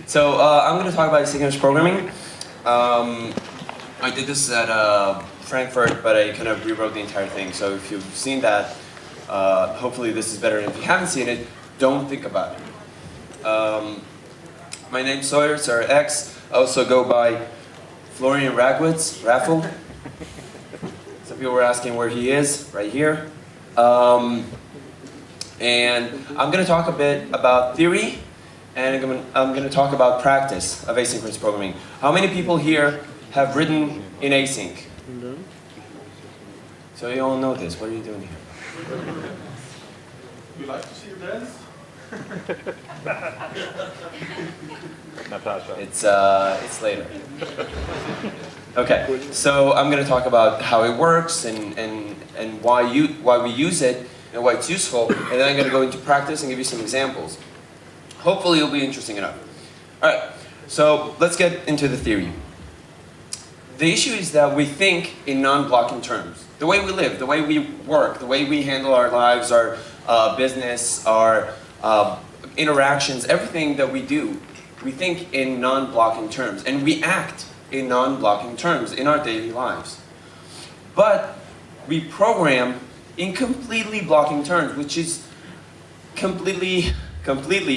So I'm going to talk about asynchronous programming. I did this at Frankfurt, but I kind of rewrote the entire thing. So if you've seen that, hopefully this is better. And if you haven't seen it, don't think about it. My name's Sawyer, Sawyer X. I also go by Florian Ragwitz, Raffle. Some people were asking where he is, right here. And I'm going to talk a bit about theory, and I'm going to talk about practice of asynchronous programming. How many people here have written in async? So you all know this. What are you doing here? You like to see your dance? Natasha. It's later. Okay, so I'm going to talk about how it works and why we use it and why it's useful, and then I'm going to go into practice and give you some examples. Hopefully it'll be interesting enough. All right, so let's get into the theory. The issue is that we think in non-blocking terms. The way we live, the way we work, the way we handle our lives, our business, our interactions, everything that we do, we think in non-blocking terms, and we act in non-blocking terms in our daily lives. But we program in completely blocking terms, which is completely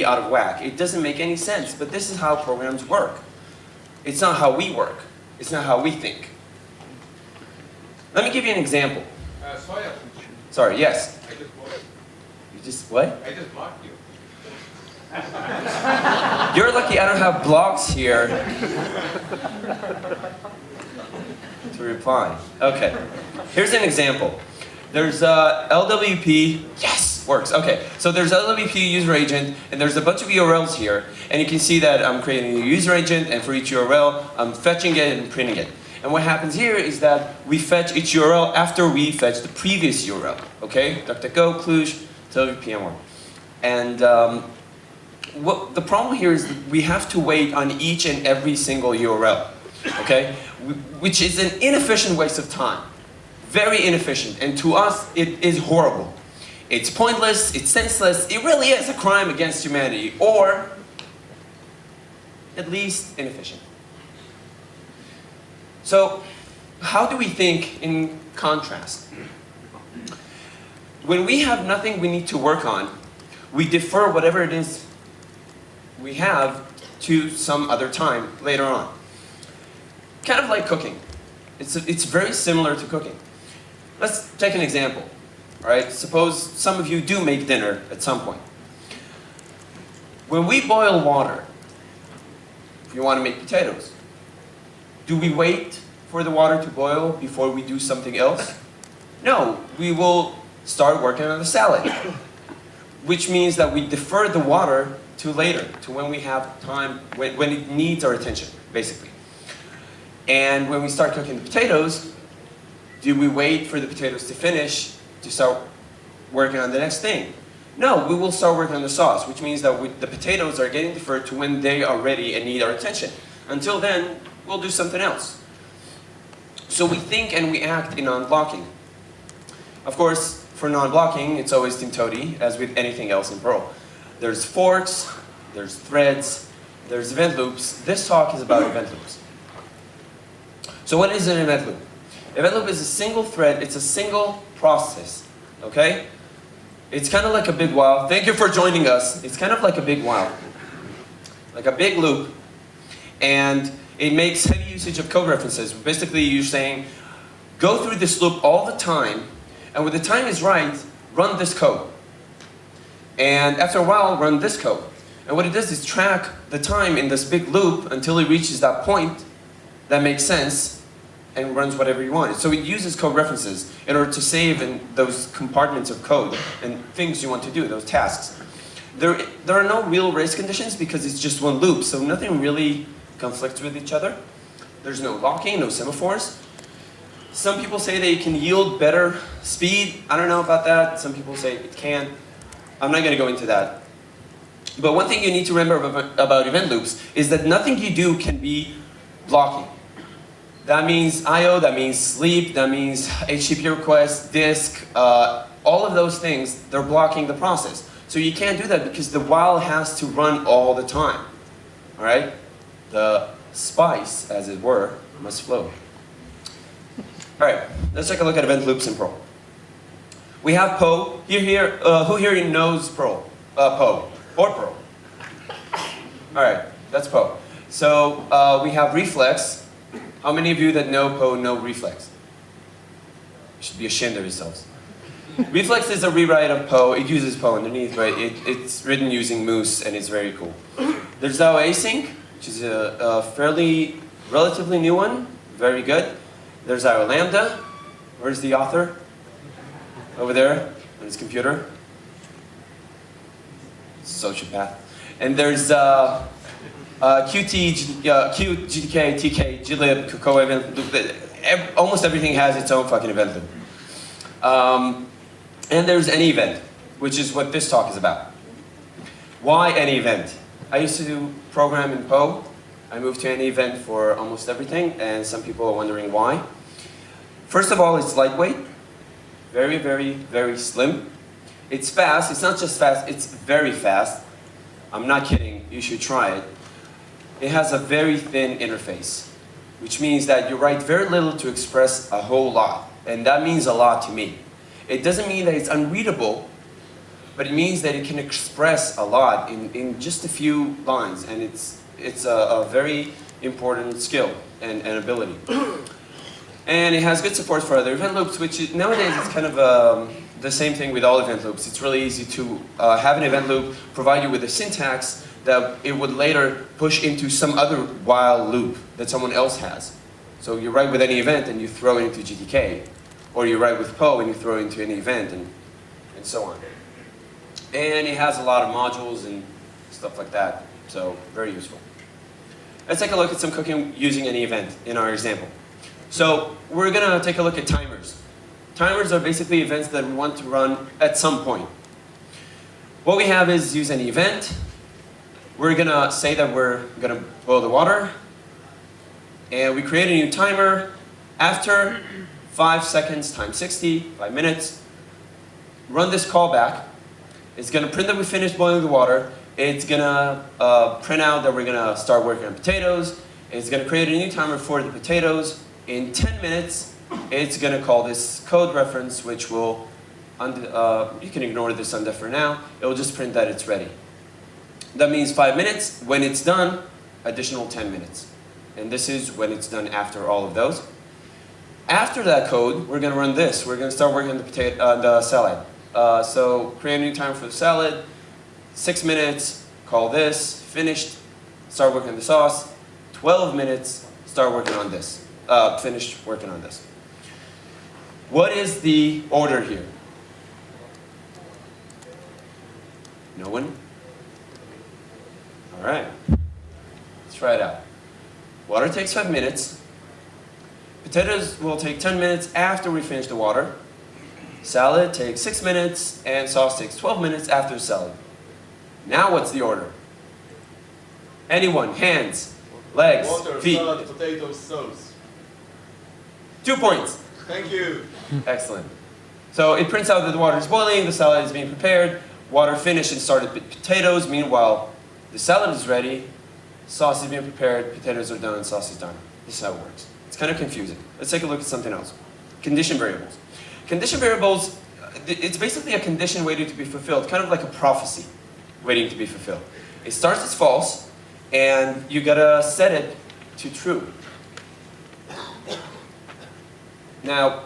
out of whack. It doesn't make any sense, but this is how programs work. It's not how we work. It's not how we think. Let me give you an example. Sawyer. Sorry, yes? I just blocked You just, what? I just blocked you. You're lucky I don't have blocks here to reply. Okay, here's an example. There's LWP, yes, works. Okay, so there's LWP user agent, and there's a bunch of URLs here, and you can see that I'm creating a user agent, and for each URL, I'm fetching it and printing it. And what happens here is that we fetch each URL after we fetch the previous URL, okay? DuckDuckGo, Cluj, TelAviv.pm. And what the problem here is that we have to wait on each and every single URL, okay? Which is an inefficient waste of time. Very inefficient, and to us, it is horrible. It's pointless, it's senseless, it really is a crime against humanity, or at least inefficient. So, how do we think in contrast? When we have nothing we need to work on, we defer whatever it is we have to some other time later on. Kind of like cooking. It's very similar to cooking. Let's take an example. All right, suppose some of you do make dinner at some point. When we boil water, if you want to make potatoes, do we wait for the water to boil before we do something else? No, we will start working on the salad, which means that we defer the water to later, to when we have time, when it needs our attention, basically. And when we start cooking the potatoes, do we wait for the potatoes to finish to start working on the next thing? No, we will start working on the sauce, which means that the potatoes are getting deferred to when they are ready and need our attention. Until then, we'll do something else. So we think and we act in non-blocking. Of course, for non-blocking, it's always symptotic, as with anything else in Perl. There's forks, there's threads, there's event loops. This talk is about event loops. So what is an event loop? Event loop is a single thread, it's a single process, okay? It's kind of like a big while. Thank you for joining us. It's kind of like a big while. Like a big loop. And it makes heavy usage of code references. Basically, you're saying, go through this loop all the time, and when the time is right, run this code. And after a while, run this code. And what it does is track the time in this big loop until it reaches that point that makes sense, and runs whatever you want. So it uses code references in order to save in those compartments of code and things you want to do, those tasks. There are no real race conditions because it's just one loop, so nothing really conflicts with each other. There's no locking, no semaphores. Some people say they can yield better speed. I don't know about that. Some people say it can. I'm not going to go into that. But one thing you need to remember about event loops is that nothing you do can be blocking. That means I/O, that means sleep, that means HTTP request, disk, all of those things, they're blocking the process. So you can't do that because the while has to run all the time. All right? The spice, as it were, must flow. All right, let's take a look at event loops in Perl. We have Po. Who here knows Perl? Po or Perl? All right, that's Po. So we have reflex. How many of you that know Po know reflex? You should be ashamed of yourselves. Reflex is a rewrite of Po. It uses Po underneath, but it's written using Moose, and it's very cool. There's now Async, which is a fairly, relatively new one. Very good. There's our Lambda. Where's the author? Over there on his computer. Sociopath. And there's Qt, GTK, TK, glib, Cocoa event loop. Almost everything has its own fucking event loop. And there's AnyEvent, which is what this talk is about. Why AnyEvent? I used to do program in Po. I moved to AnyEvent for almost everything, and some people are wondering why. First of all, it's lightweight. Very, very, very slim. It's fast. It's not just fast, it's very fast. I'm not kidding. You should try it. It has a very thin interface, which means that you write very little to express a whole lot. And that means a lot to me. It doesn't mean that it's unreadable, but it means that it can express a lot in just a few lines. And it's a very important skill and ability. And it has good support for other event loops, which is, nowadays it's kind of the same thing with all event loops. It's really easy to have an event loop provide you with a syntax that it would later push into some other while loop that someone else has. So you write with any event and you throw it into GTK, or you write with Po and you throw it into any event, and so on. And it has a lot of modules and stuff like that, so very useful. Let's take a look at some cooking using AnyEvent in our example. So we're gonna take a look at timers. Timers are basically events that we want to run at some point. What we have is use AnyEvent. We're gonna say that we're gonna boil the water, and we create a new timer after 5 seconds times 60, 5 minutes. Run this callback. It's gonna print that we finished boiling the water. It's gonna print out that we're gonna start working on potatoes. It's gonna create a new timer for the potatoes. In 10 minutes, it's gonna call this code reference, which will, you can ignore this undef for now. It will just print that it's ready. That means 5 minutes. When it's done, additional 10 minutes. And this is when it's done after all of those. After that code, we're gonna run this. We're gonna start working on the salad. So create a new timer for the salad. 6 minutes, call this, finished, start working on the sauce. 12 minutes, start working on this. Finished working on this. What is the order here? No one? All right, let's try it out. Water takes 5 minutes. Potatoes will take 10 minutes after we finish the water. Salad takes 6 minutes, and sauce takes 12 minutes after the salad. Now what's the order? Anyone? Hands, legs, Water, feet. salad, potatoes, sauce. 2 points. Thank you. Excellent. So it prints out that the water is boiling, the salad is being prepared, water finished and started potatoes. Meanwhile, the salad is ready, sauce is being prepared, potatoes are done, and sauce is done. This is how it works. It's kind of confusing. Let's take a look at something else. Condition variables. Condition variables, it's basically a condition waiting to be fulfilled, kind of like a prophecy waiting to be fulfilled. It starts as false, and you gotta set it to true. Now,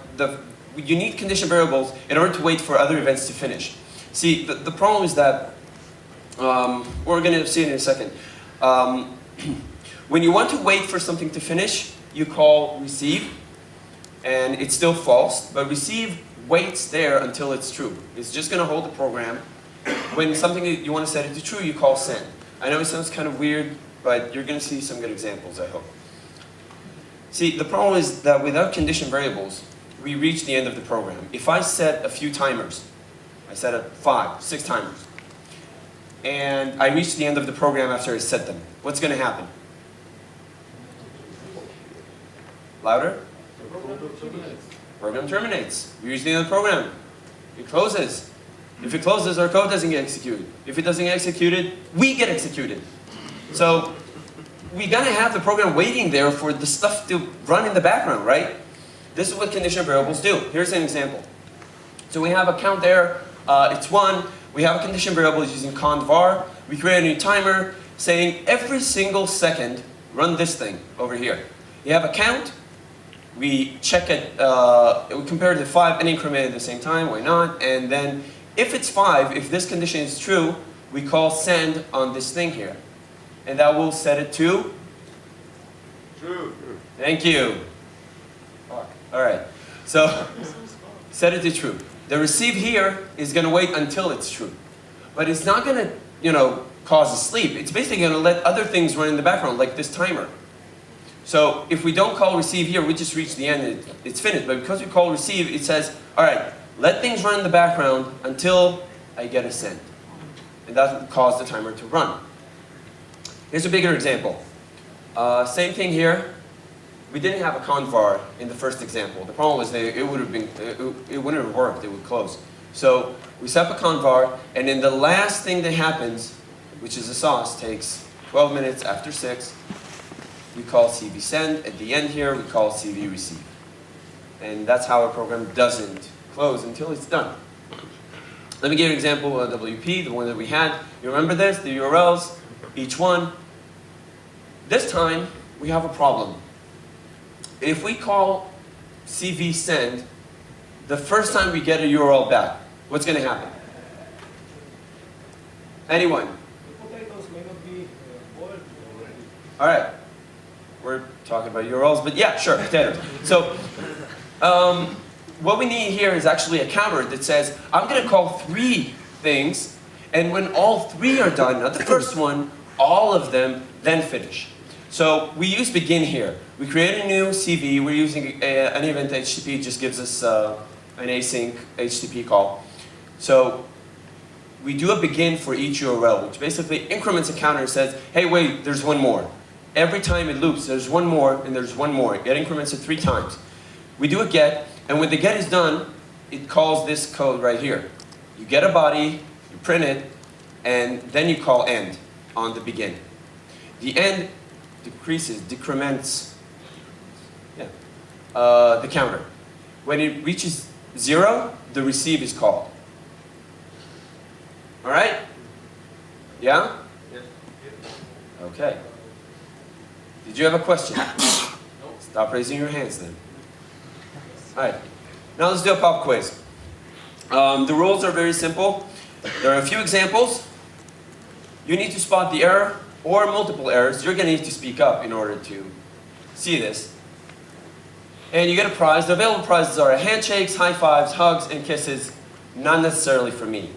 you need condition variables in order to wait for other events to finish. See, the problem is that, we're going to see it in a second. When you want to wait for something to finish, you call receive, and it's still false, but receive waits there until it's true. It's just going to hold the program. When something you want to set it to true, you call send. I know it sounds kind of weird, but you're going to see some good examples, I hope. See, the problem is that without condition variables, we reach the end of the program. If I set a few timers, I set up 5, 6 timers, and I reach the end of the program after I set them, what's going to happen? Louder? Program terminates. We reach the end of the program. It closes. If it closes, our code doesn't get executed. If it doesn't get executed, we get executed. So we're gonna have the program waiting there for the stuff to run in the background, right? This is what condition variables do. Here's an example. So we have a count there, it's 1. We have a condition variable using conv var. We create a new timer saying every single second, run this thing over here. You have a count, we check it, we compare it to 5 and increment at the same time, why not? And then if it's 5, if this condition is true, we call send on this thing here. And that will set it to? True. Thank you. All right, so set it to true. The receive here is going to wait until it's true. But it's not going to, cause a sleep. It's basically going to let other things run in the background, like this timer. So if we don't call receive here, we just reach the end and it's finished. But because we call receive, it says, all right, let things run in the background until I get a send. And that will cause the timer to run. Here's a bigger example. Same thing here. We didn't have a conv var in the first example. The problem was that it wouldn't have worked. It would close. So we set up a conv var, and then the last thing that happens, which is a sauce, takes 12 minutes after 6. We call CV send. At the end here, we call CV receive. And that's how a program doesn't close until it's done. Let me give you an example of WP, the one that we had. You remember this, the URLs, each one. This time, we have a problem. If we call CV send, the first time we get a URL back, what's going to happen? Anyone? The potatoes may not be boiled already. All right. We're talking about URLs, but yeah, sure, potatoes. So, what we need here is actually a counter that says, I'm going to call 3 things, and when all 3 are done, not the first one, all of them, then finish. So we use begin here. We create a new CV. We're using AnyEvent HTTP. It just gives us an async HTTP call. So we do a begin for each URL, which basically increments a counter and says, hey, wait, there's one more. Every time it loops, there's one more, and there's one more. It increments it 3 times. We do a get, and when the get is done, it calls this code right here. You get a body, you print it, and then you call end on the begin. The end decrements the counter. When it reaches 0, the receive is called. All right? Yeah? Yes. Okay. Did you have a question? Stop raising your hands then. All right. Now let's do a pop quiz. The rules are very simple. There are a few examples. You need to spot the error or multiple errors. You're going to need to speak up in order to see this. And you get a prize. The available prizes are handshakes, high fives, hugs, and kisses. Not necessarily for me.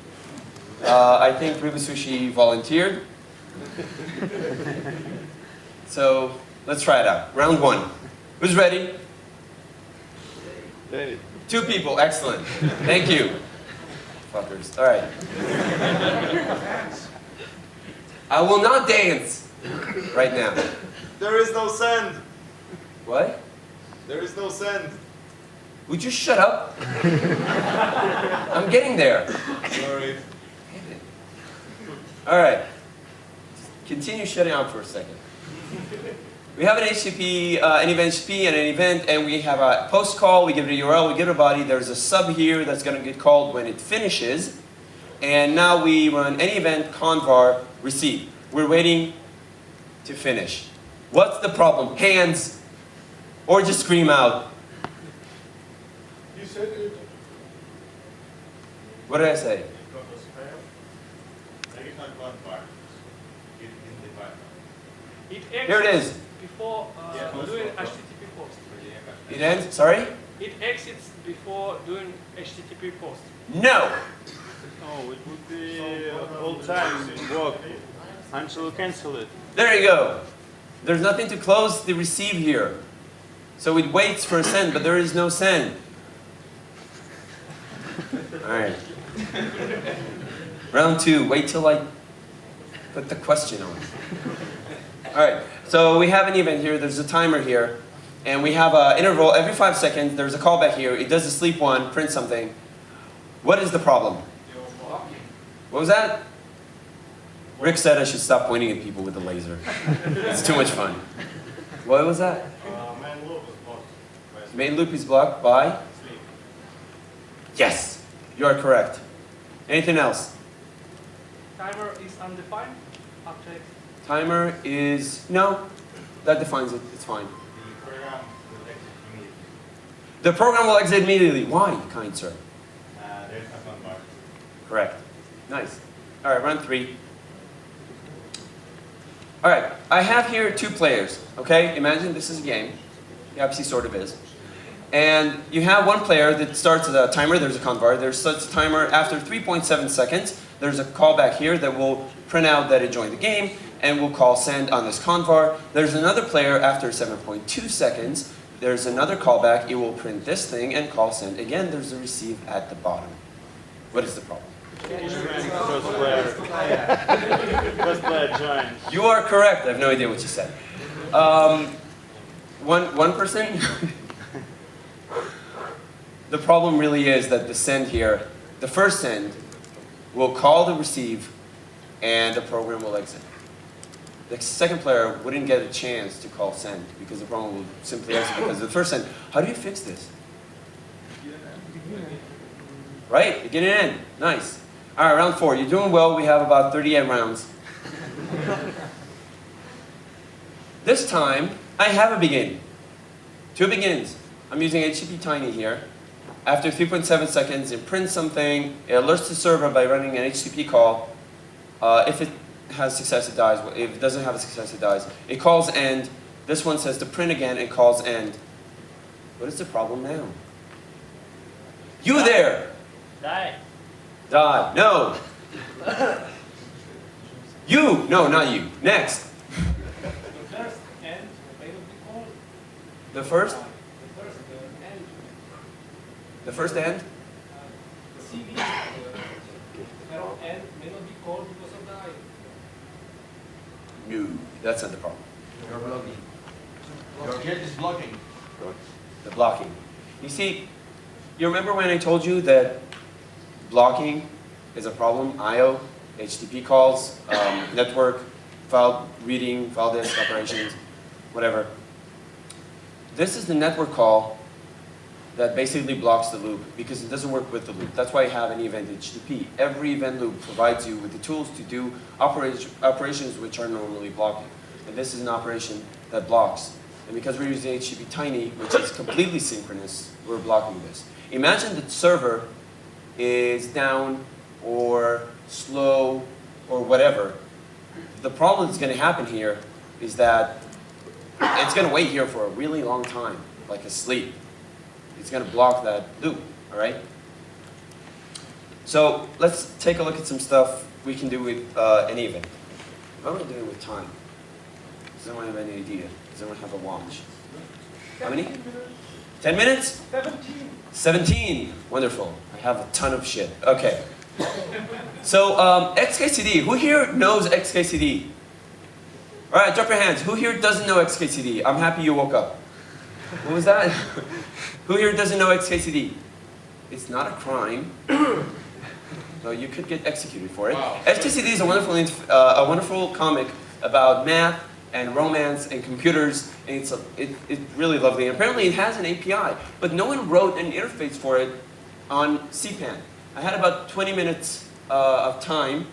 I think Ribu Sushi volunteered. So let's try it out. Round 1. Who's ready? Ready. 2 people. Excellent. Thank you. Fuckers. All right. I will not dance right now. There is no send. What? There is no send. Would you shut up? I'm getting there. Sorry. All right. Continue shutting up for a second. We have an HTTP, AnyEvent HTTP, and an event, and we have a post call. We give it a URL, we give it a body. There's a sub here that's going to get called when it finishes. And now we run AnyEvent convar receive. We're waiting to finish. What's the problem? Hands. Or just scream out. You said it. What did I say? Here it is. Before doing HTTP post. It ends, sorry? It exits before doing HTTP post. No. No, it would be all time work until you cancel it. There you go. There's nothing to close the receive here. So it waits for a send, but there is no send. All right. Round 2. Wait till I put the question on. All right. So we have an event here. There's a timer here. And we have an interval every 5 seconds. There's a callback here. It does a sleep one, print something. What is the problem? What was that? Rick said I should stop pointing at people with the laser. It's too much fun. What was that? Main loop is blocked. Main loop is blocked by? Sleep. Yes, you are correct. Anything else? Timer is undefined. Object. Timer is, no, that defines it, it's fine. The program will exit immediately. The program will exit immediately. Why, kind sir? There is a command bar. Correct. Nice. All right, round 3. All right, I have here 2 players, okay? Imagine this is a game. The obviously sort of is. And you have one player that starts at a timer, there's a convar, there's such a timer after 3.7 seconds, there's a callback here that will print out that it joined the game, and will call send on this convar. There's another player after 7.2 seconds, there's another callback, it will print this thing and call send. Again, there's a receive at the bottom. What is the problem? First player. First player joined. You are correct, I have no idea what you said. One person? The problem really is that the send here, the first send, will call the receive and the program will exit. The second player wouldn't get a chance to call send because the program will simply exit because of the first send. How do you fix this? Right, begin and end. Nice. All right, round 4. You're doing well. We have about 38 rounds. This time, I have a begin. 2 begins. I'm using HTTP Tiny here. After 3.7 seconds, it prints something. It alerts the server by running an HTTP call. If it has success, it dies. If it doesn't have a success, it dies. It calls end. This one says to print again. It calls end. What is the problem now? You there! Die. Die. No. You. No, not you. Next. The first end may not be called. The first? The end. The first end? The CD, arrow end may not be called because of the I. No. That's not the problem. You're blocking. Your kid is blocking. The blocking. You see, you remember when I told you that blocking is a problem? I/O, HTTP calls, network, file reading, file disk operations, whatever. This is the network call that basically blocks the loop because it doesn't work with the loop. That's why I have AnyEvent HTTP. Every event loop provides you with the tools to do operations which are normally blocking. And this is an operation that blocks. And because we're using HTTP Tiny, which is completely synchronous, we're blocking this. Imagine that the server is down or slow or whatever. The problem that's going to happen here is that it's going to wait here for a really long time, like asleep. It's going to block that loop, all right? So let's take a look at some stuff we can do with AnyEvent. What am I doing with time? Does anyone have any idea? Does anyone have a watch? How many? 10 minutes? 17. 17. Wonderful. I have a ton of shit. Okay. So XKCD. Who here knows XKCD? All right, drop your hands. Who here doesn't know XKCD? I'm happy you woke up. What was that? Who here doesn't know XKCD? It's not a crime. So you could get executed for it. Wow. XKCD is a wonderful comic about math and romance and computers, and it's really lovely. And apparently it has an API, but no one wrote an interface for it on CPAN. I had about 20 minutes of time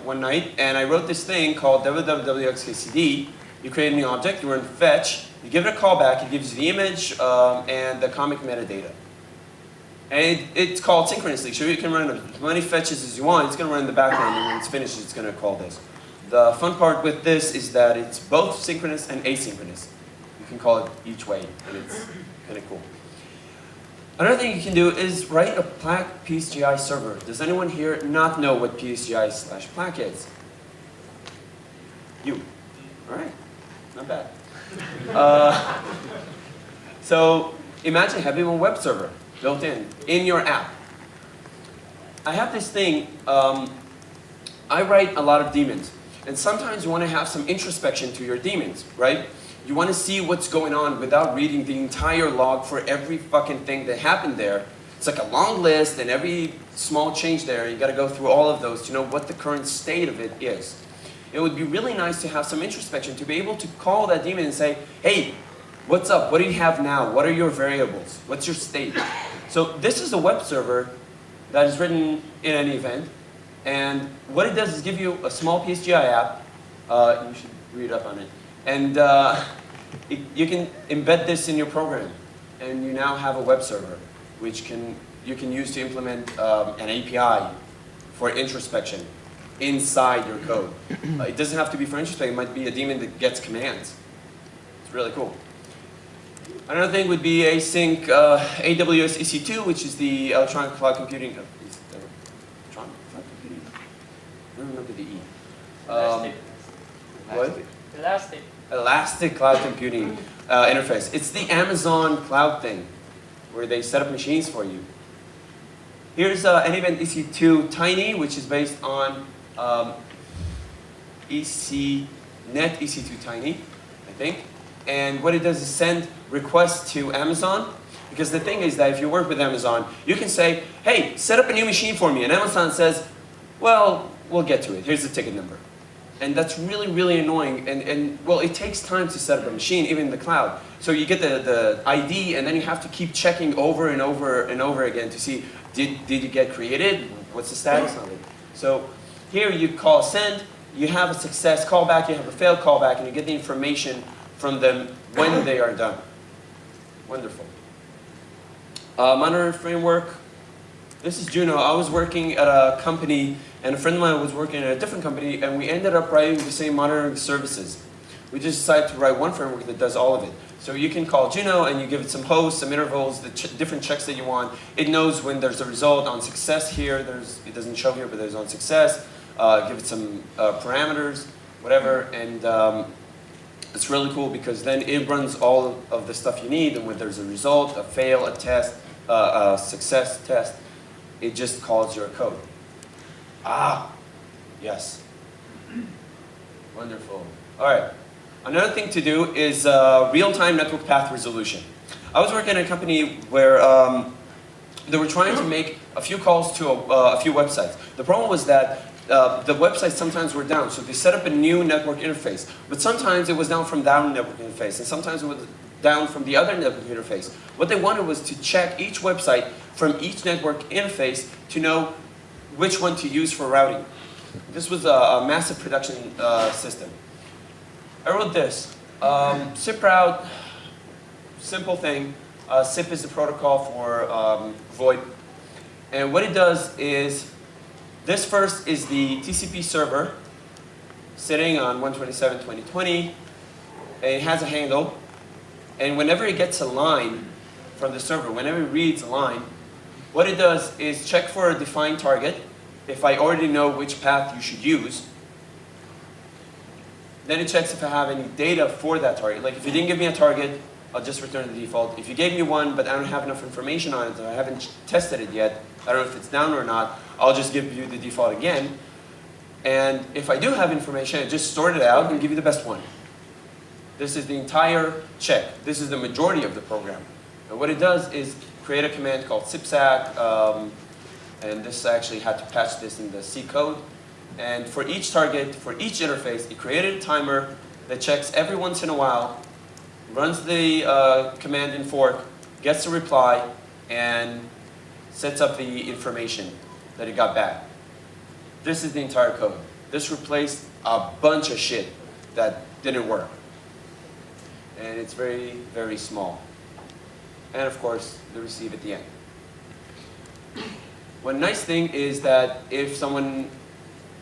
one night, and I wrote this thing called www.xkcd. You create a new object, you run fetch, you give it a callback, it gives you the image and the comic metadata. And it's called synchronously, so you can run as many fetches as you want. It's going to run in the background, and when it's finished, it's going to call this. The fun part with this is that it's both synchronous and asynchronous. You can call it each way, and it's kind of cool. Another thing you can do is write a Plaque PSGI server. Does anyone here not know what PSGI/Plaque is? You. All right. Not bad. So imagine having a web server built in your app. I have this thing, I write a lot of daemons. And sometimes you want to have some introspection to your daemons, right? You want to see what's going on without reading the entire log for every fucking thing that happened there. It's like a long list, and every small change there, you got to go through all of those to know what the current state of it is. it would be really nice to have some introspection, to be able to call that daemon and say, hey, what's up? What do you have now? What are your variables? What's your state? So this is a web server that is written in AnyEvent, and what it does is give you a small PSGI app. You should read up on it. And you can embed this in your program, and you now have a web server, which you can use to implement an API for introspection inside your code. It doesn't have to be for introspection. It might be a daemon that gets commands. It's really cool. Another thing would be Async AWS EC2, which is the electronic cloud computing. Electronic cloud computing? I don't remember the E. What? Elastic. Elastic cloud computing interface. It's the Amazon cloud thing, where they set up machines for you. Here's AnyEvent EC2 Tiny, which is based on net EC2 Tiny, I think. And what it does is send requests to Amazon. Because the thing is that if you work with Amazon, you can say, hey, set up a new machine for me. And Amazon says, well, we'll get to it. Here's the ticket number. And that's really, really annoying. And well, it takes time to set up a machine, even in the cloud. So you get the ID, and then you have to keep checking over and over and over again to see, did it get created? What's the status of it? So here you call send, you have a success callback, you have a failed callback, and you get the information from them when they are done. Wonderful. Monitoring framework. This is Juno. I was working at a company, and a friend of mine was working at a different company, and we ended up writing the same monitoring services. We just decided to write one framework that does all of it. So you can call Juno, and you give it some hosts, some intervals, the different checks that you want. It knows when there's a result on success here. It doesn't show here, but there's on success. Give it some parameters, whatever, and it's really cool because then it runs all of the stuff you need, and when there's a result, a fail, a test, a success test, it just calls your code. Ah, yes. Wonderful. All right. Another thing to do is real-time network path resolution. I was working at a company where they were trying to make a few calls to a few websites. The problem was that the websites sometimes were down, so they set up a new network interface. But sometimes it was down from that network interface, and sometimes it was down from the other network interface. What they wanted was to check each website from each network interface to know which one to use for routing. This was a massive production system. I wrote this. SIP route, simple thing. SIP is the protocol for VoIP. And what it does is, this first is the TCP server sitting on 127.20.20. It has a handle. And whenever it gets a line from the server, whenever it reads a line, what it does is check for a defined target. If I already know which path you should use, then it checks if I have any data for that target. Like if you didn't give me a target, I'll just return the default. If you gave me one, but I don't have enough information on it, or I haven't tested it yet, I don't know if it's down or not, I'll just give you the default again. And if I do have information, I just sort it out and give you the best one. This is the entire check. This is the majority of the program. And what it does is create a command called sipsack, and this actually had to patch this in the C code. And for each target, for each interface, it created a timer that checks every once in a while, runs the command in fork, gets a reply, and sets up the information that it got back. This is the entire code. This replaced a bunch of shit that didn't work. And it's very, very small. And of course, the receive at the end. One nice thing is that if someone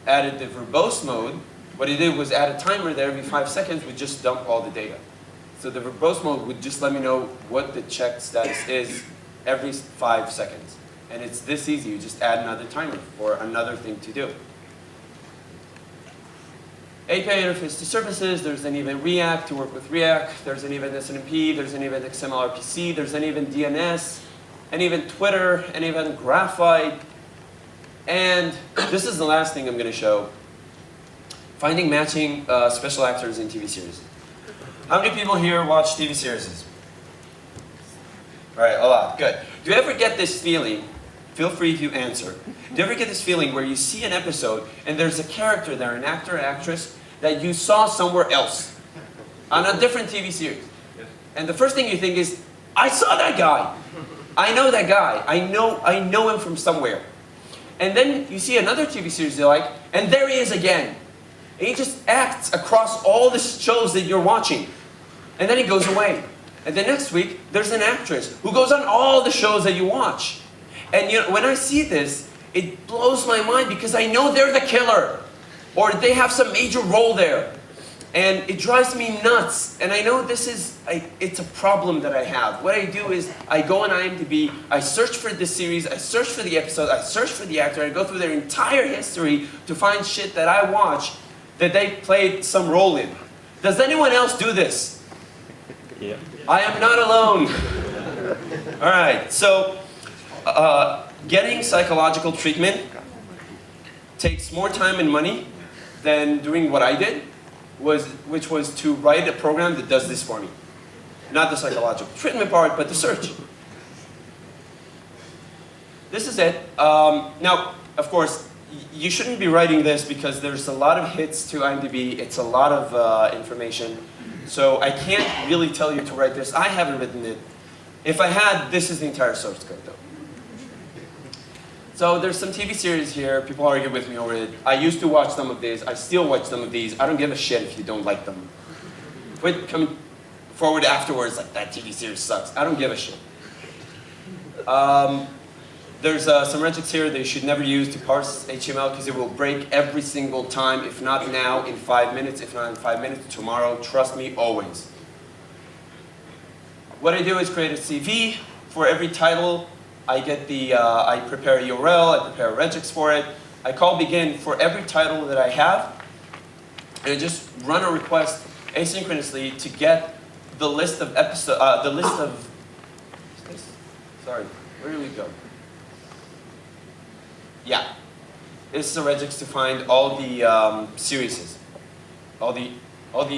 added the verbose mode, what it did was add a timer there every 5 seconds, would just dump all the data. So the verbose mode would just let me know what the check status is every 5 seconds. And it's this easy, you just add another timer for another thing to do. API interface to services, there's AnyEvent React to work with React, there's AnyEvent SNMP, there's AnyEvent XML-RPC, there's AnyEvent DNS, AnyEvent Twitter, AnyEvent Graphite, and this is the last thing I'm going to show. Finding matching special actors in TV series. How many people here watch TV series? All right, a lot, good. Do you ever get this feeling Feel free to answer. Do you ever get this feeling where you see an episode and there's a character there, an actor or actress, that you saw somewhere else on a different TV series? Yes. And the first thing you think is, I saw that guy. I know that guy. I know him from somewhere. And then you see another TV series you like, and there he is again. And he just acts across all the shows that you're watching. And then he goes away. And then next week, there's an actress who goes on all the shows that you watch. And you know, when I see this, it blows my mind because I know they're the killer. Or they have some major role there. And it drives me nuts. And I know this is, it's a problem that I have. What I do is, I go on IMDb, I search for this series, I search for the episode, I search for the actor, I go through their entire history to find shit that I watch that they played some role in. Does anyone else do this? Yeah. I am not alone. All right, so getting psychological treatment takes more time and money than doing what I did, which was to write a program that does this for me. Not the psychological treatment part, but the search. This is it. Now, of course, you shouldn't be writing this because there's a lot of hits to IMDb. It's a lot of information. So I can't really tell you to write this. I haven't written it. If I had, this is the entire source code, though. So there's some TV series here. People argue with me over it. I used to watch some of these. I still watch some of these. I don't give a shit if you don't like them. Quit coming forward afterwards like, that TV series sucks. I don't give a shit. There's some regex here that you should never use to parse HTML because it will break every single time, if not now, in 5 minutes, if not in 5 minutes, tomorrow. Trust me, always. What I do is create a CV for every title. I get the, I prepare a URL, I prepare a regex for it. I call begin for every title that I have, and I just run a request asynchronously to get the list of sorry, where do we go? Yeah, this is a regex to find all the series, all the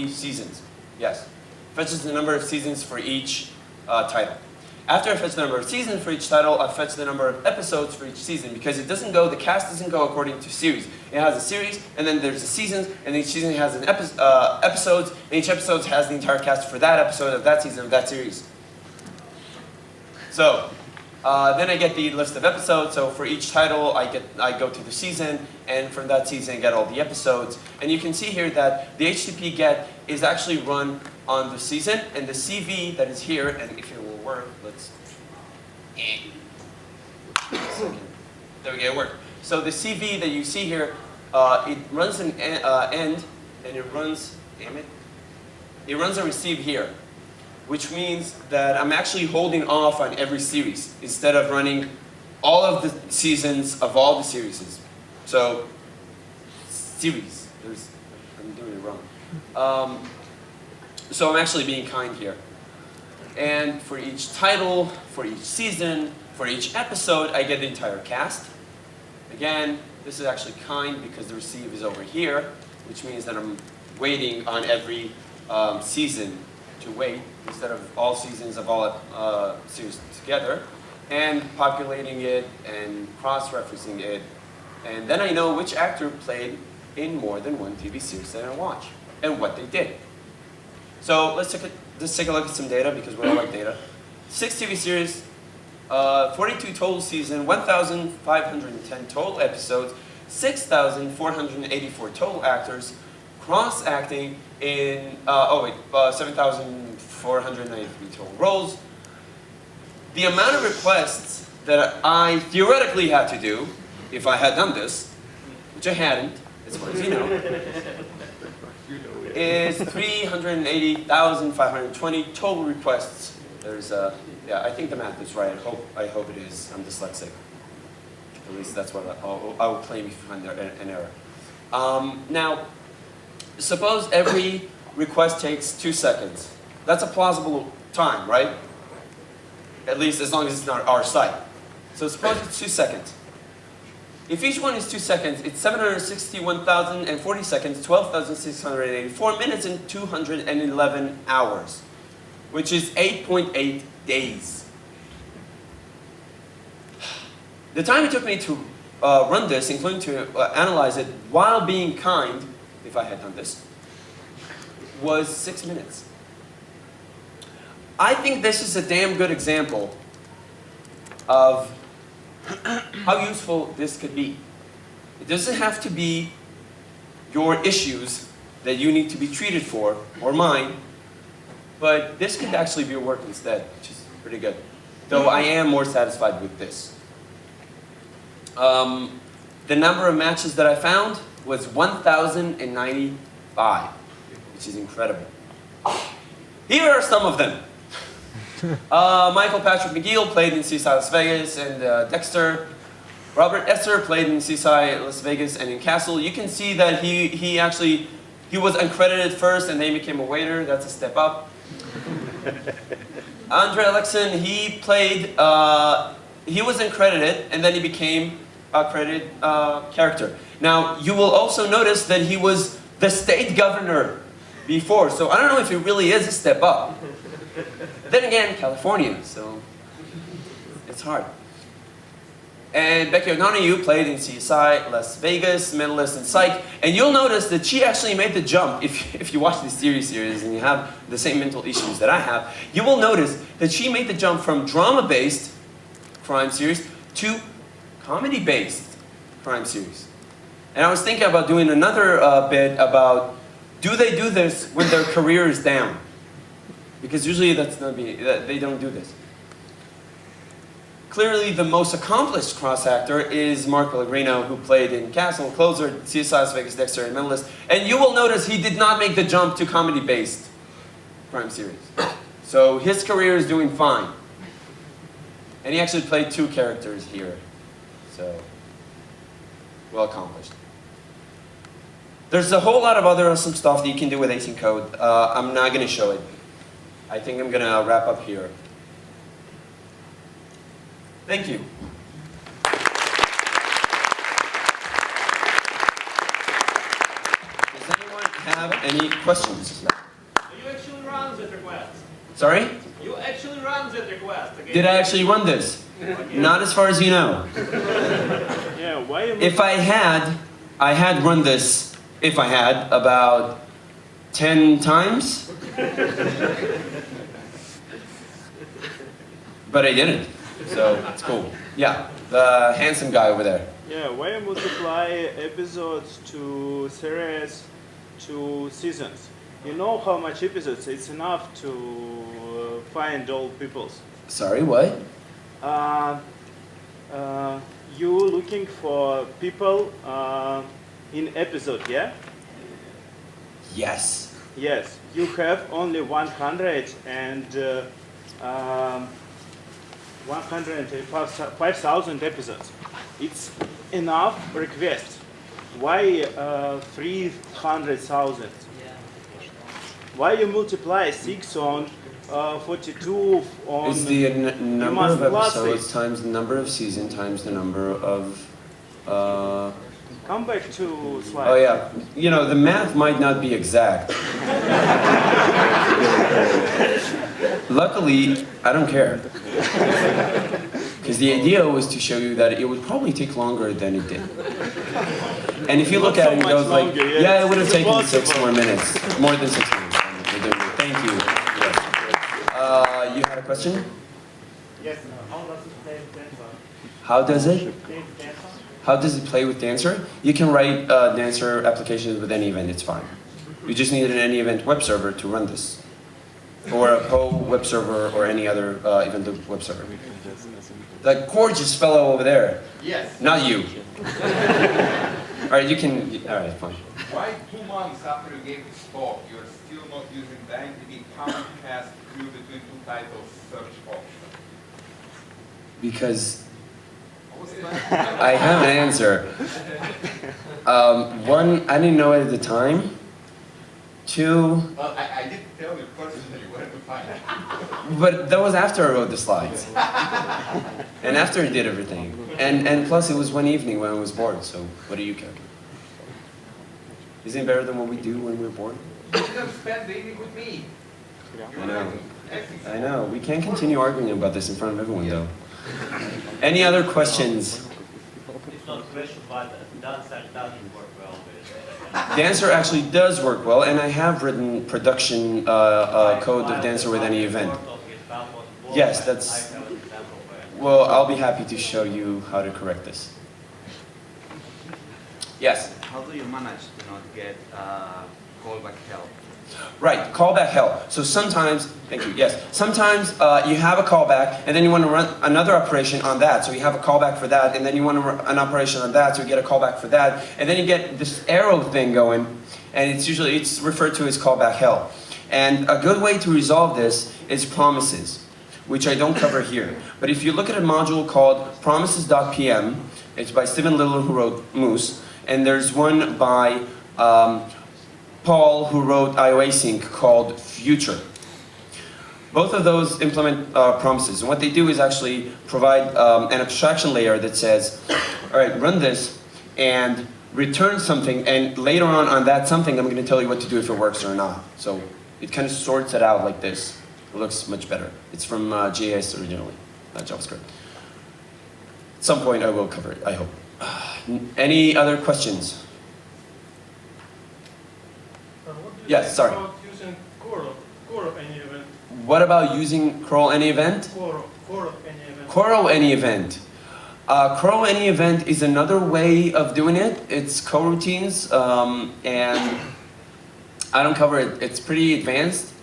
seasons. Yes, fetches the number of seasons for each title. After I fetch the number of seasons for each title, I fetch the number of episodes for each season because it doesn't go, the cast doesn't go according to series. It has a series, and then there's the seasons, and each season has an episodes, and each episode has the entire cast for that episode of that season of that series. So, then I get the list of episodes. So for each title, I go to the season, and from that season, I get all the episodes. And you can see here that the HTTP get is actually run on the season, and the CV that is here, and if it will work, let's. There we go, it worked. So the CV that you see here, it runs an end, and it runs, damn it, it runs a receive here, which means that I'm actually holding off on every series instead of running all of the seasons of all the series. So, series, I'm doing it wrong. So I'm actually being kind here. And for each title, for each season, for each episode, I get the entire cast. Again, this is actually kind because the receive is over here, which means that I'm waiting on every season to wait instead of all seasons of all series together, and populating it and cross-referencing it, and then I know which actor played in more than one TV series that I watch and what they did. So let's take a look at some data because we all like data. 6 TV series, 42 total season, 1,510 total episodes, 6,484 total actors, cross-acting in, 7,493 total roles. The amount of requests that I theoretically had to do, if I had done this, which I hadn't, as far as you know, is 380,520 total requests. There's yeah, I think the math is right. I hope it is. I'm dyslexic. At least that's what I will claim if you find an error. Now, suppose every request takes 2 seconds. That's a plausible time, right? At least as long as it's not our site. So suppose it's 2 seconds. If each one is 2 seconds, it's 761,040 seconds, 12,684 minutes, and 211 hours, which is 8.8 days. The time it took me to run this, including to analyze it while being kind, if I had done this, was 6 minutes. I think this is a damn good example of how useful this could be. It doesn't have to be your issues that you need to be treated for, or mine, but this could actually be your work instead, which is pretty good. Though I am more satisfied with this. The number of matches that I found was 1,095, which is incredible. Here are some of them. Michael Patrick McGill played in CSI Las Vegas and Dexter. Robert Esser played in CSI Las Vegas and in Castle. You can see that he was uncredited first and then he became a waiter. That's a step up. Andre Alexin, he played, he was uncredited and then he became a credited character. Now, you will also notice that he was the state governor before, so I don't know if it really is a step up. Then again, California, so it's hard. And Becky O'Donoghue played in CSI Las Vegas, medalist in Psych, and you'll notice that she actually made the jump. If you watch the series and you have the same mental issues that I have, you will notice that she made the jump from drama-based crime series to comedy-based crime series. And I was thinking about doing another bit about, do they do this when their career is down? Because usually they don't do this. Clearly, the most accomplished cross-actor is Mark Pellegrino, who played in Castle, Closer, CSI Las Vegas, Dexter, and Mentalist. And you will notice he did not make the jump to comedy-based crime series. So his career is doing fine. And he actually played 2 characters here. So, well accomplished. There's a whole lot of other awesome stuff that you can do with async code. I'm not going to show it. I think I'm going to wrap up here. Thank you. Does anyone have any questions? You actually run that request. Sorry? You actually run that request. Okay? Did I actually run this? Not as far as you know. Yeah, why am If I had run this, if I had, about 10 times. But I didn't. So it's cool. Yeah, the handsome guy over there. Yeah, why multiply episodes to series to seasons? You know how much episodes? It's enough to find all peoples. Sorry, what? You looking for people in episode, yeah? Yes. Yes. You have only 105,000 episodes. It's enough request. Why 300,000? Why you multiply 6 on 42 on... It's the number of plus episodes it. times the number of season times the number of... Come back to slide. Oh yeah, you know, the math might not be exact. Luckily, I don't care. Because the idea was to show you that it would probably take longer than it did. And if you look at it, it goes like, yeah, it would have taken 6 more minutes. More than 6 minutes. Thank you. Yes. You had a question? Yes, how does it play with Dancer? How does it? Play with Dancer? How does it play with Dancer? You can write Dancer applications with AnyEvent, it's fine. You just need an AnyEvent web server to run this. Or a Poe web server or any other event loop web server. That gorgeous fellow over there. Yes. Not you. Alright, you can, alright, fine. Why 2 months after you gave this talk, you're still not using the IMDb count cast queue between 2 titles search option? Because I have an answer. One, I didn't know it at the time. 2, Well, I did tell you personally where to find it. but that was after I wrote the slides. And after I did everything. And plus it was one evening when I was bored, so what do you care? Isn't it better than what we do when we're bored? You didn't spend the evening with me. I know. I know. We can't continue arguing about this in front of everyone though. Any other questions? It's not a question, but dancer doesn't work well with Dancer actually does work well, and I have written production code of Dancer with AnyEvent. Yes, that's. Well, I'll be happy to show you how to correct this. Yes? How do you manage to not get callback help? Right, callback help. So sometimes, thank you, yes. Sometimes you have a callback, and then you want to run another operation on that. So you have a callback for that, and then you want to run an operation on that, so you get a callback for that. And then you get this arrow thing going, and it's referred to as callback help. And a good way to resolve this is promises, which I don't cover here. But if you look at a module called promises.pm, it's by Stephen Little, who wrote Moose, and there's one by Paul, who wrote Async, called Future. Both of those implement promises, and what they do is actually provide an abstraction layer that says, all right, run this and return something, and later on that something, I'm going to tell you what to do if it works or not. So it kind of sorts it out like this. It looks much better. It's from JS originally, not JavaScript. At some point I will cover it, I hope. Any other questions? What do you Yes, think sorry. about using core of AnyEvent? What about using curl AnyEvent? Core of AnyEvent. Curl AnyEvent. Curl AnyEvent is another way of doing it. It's coroutines, and I don't cover it. It's pretty advanced.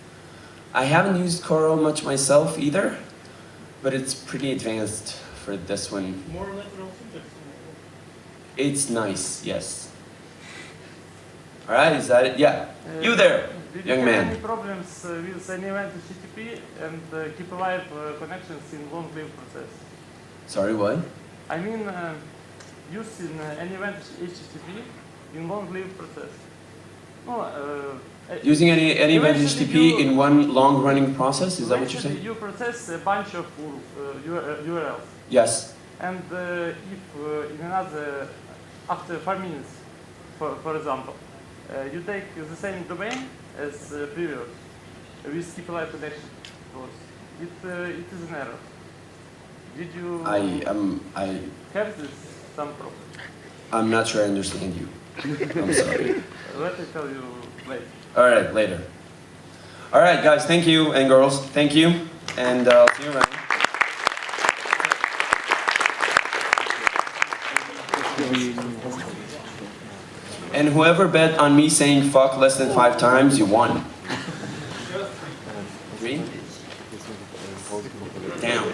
I haven't used curl much myself either, but it's pretty advanced for this one. More natural syntax. It's nice, yes. All right, is that it? Yeah. You there, Did young you man. have any problems with AnyEvent HTTP and keep alive connections in long-lived process? Sorry, what? I mean, using AnyEvent HTTP in long-lived process. No, Using any event eventually HTTP in one long-running process? Is that what you're eventually saying? you process a bunch of URLs. Yes. And if in another, after 5 minutes, for example, you take the same domain as previous with keep alive connection, it is an error. Did you have this some problem? I'm not sure I understand you. I'm sorry. Let me tell you later. All right, later. All right, guys, thank you, and girls, thank you, and I'll see you around. And whoever bet on me saying fuck less than 5 times, you won. 3? Down.